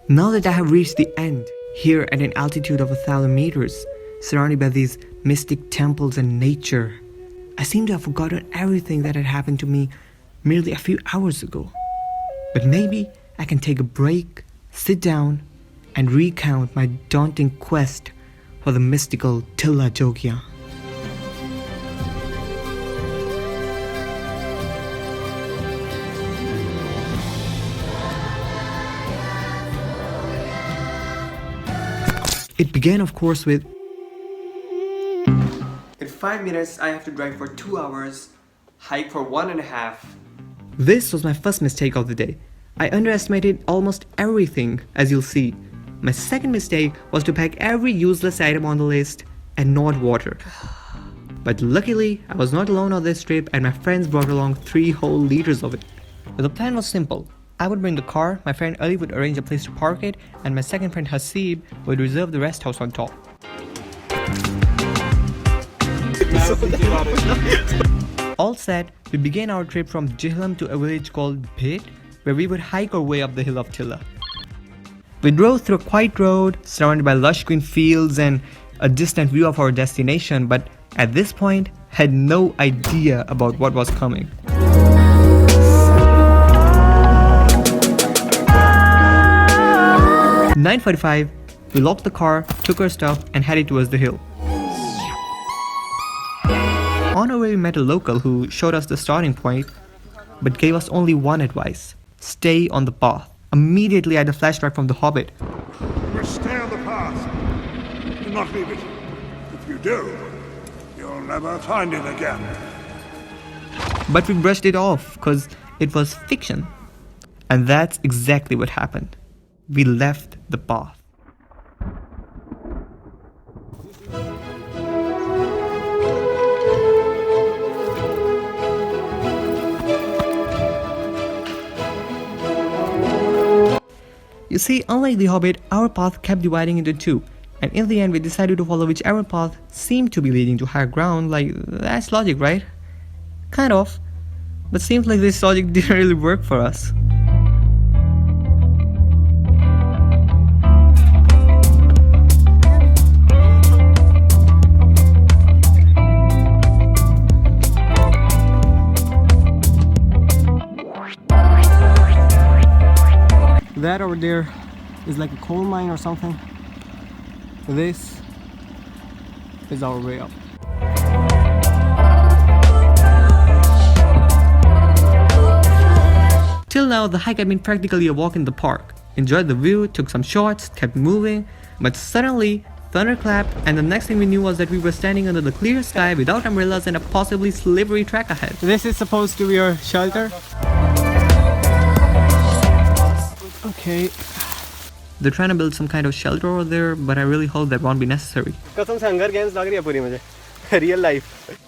Now that I have reached the end, here at an altitude of 1,000 meters, surrounded by these mystic temples and nature, I seem to have forgotten everything that had happened to me merely a few hours ago. But maybe I can take a break, sit down, and recount my daunting quest for the mystical Tilla Jogya. It began, of course, with in 5 minutes, I have to drive for 2 hours, hike for 1.5. This was my first mistake of the day. I underestimated almost everything, as you'll see. My second mistake was to pack every useless item on the list and not water. But luckily, I was not alone on this trip and my friends brought along 3 whole liters of it. The plan was simple. I would bring the car, my friend Ali would arrange a place to park it, and my second friend Hasib would reserve the rest house on top. All set, we began our trip from Jihlam to a village called Bhit, where we would hike our way up the hill of Tilla. We drove through a quiet road, surrounded by lush green fields and a distant view of our destination, but at this point, had no idea about what was coming. 9:45, we locked the car, took our stuff, and headed towards the hill. On our way, we met a local who showed us the starting point, but gave us only one advice: stay on the path. Immediately, I had a flashback from The Hobbit. You must stay on the path. Do not leave it. If you do, you'll never find it again. But we brushed it off, cause it was fiction. And that's exactly what happened. We left the path. You see, unlike The Hobbit, our path kept dividing into two, and in the end we decided to follow whichever path seemed to be leading to higher ground. Like, that's logic, right? Kind of. But seems like this logic didn't really work for us. That over there is like a coal mine or something. This is our way up. Till now, the hike had been practically a walk in the park. Enjoyed the view, took some shots, kept moving, but suddenly, thunder clapped, and the next thing we knew was that we were standing under the clear sky without umbrellas and a possibly slippery track ahead. This is supposed to be our shelter. Okay. They're trying to build some kind of shelter over there, but I really hope that won't be necessary. कसम से hunger games लग रही है पूरी मुझे real life.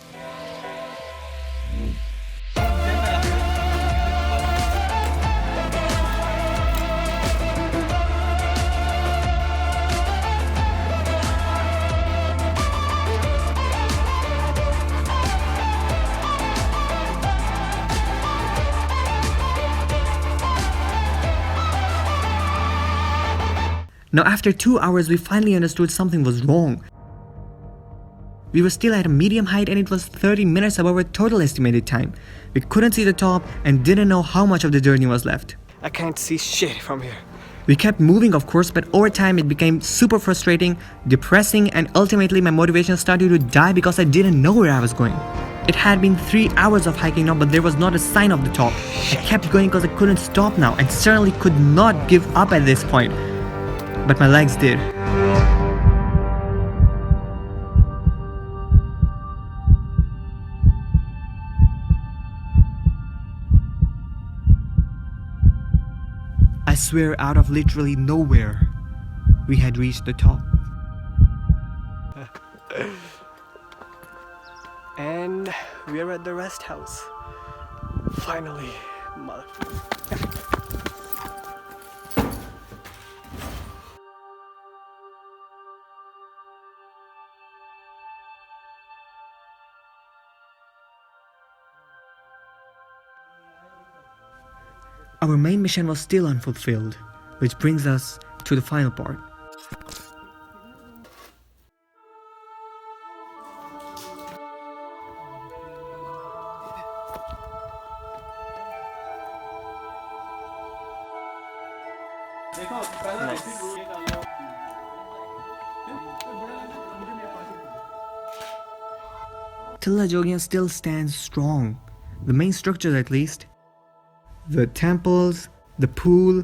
Now after 2 hours, we finally understood something was wrong. We were still at a medium height and it was 30 minutes above our total estimated time. We couldn't see the top and didn't know how much of the journey was left. I can't see shit from here. We kept moving, of course, but over time it became super frustrating, depressing, and ultimately my motivation started to die because I didn't know where I was going. It had been 3 hours of hiking now, but there was not a sign of the top. I kept going because I couldn't stop now and certainly could not give up at this point. But my legs did. I swear, out of literally nowhere, we had reached the top. And we're at the rest house. Finally, motherfucker. our main mission was still unfulfilled, which brings us to the final part. Tilla Jogia still stands strong, the main structures at least. The temples, the pool,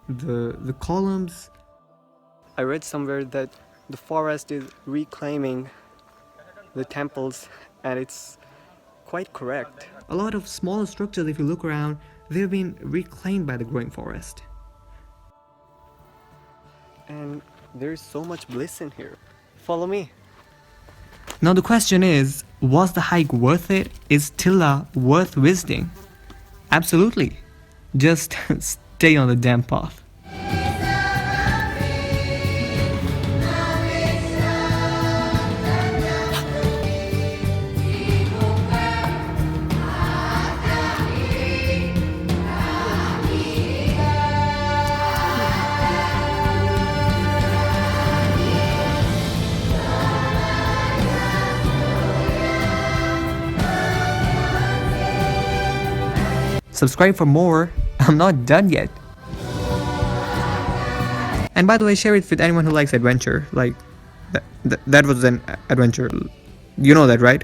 the columns. I read somewhere that the forest is reclaiming the temples, and it's quite correct. A lot of smaller structures, if you look around, they've been reclaimed by the growing forest. And there's so much bliss in here. Follow me. Now the question is, was the hike worth it? Is Tilla worth visiting? Absolutely. Just stay on the damn path. Subscribe for more. I'm not done yet. And by the way, share it with anyone who likes adventure. Like, that was an adventure. You know that, right?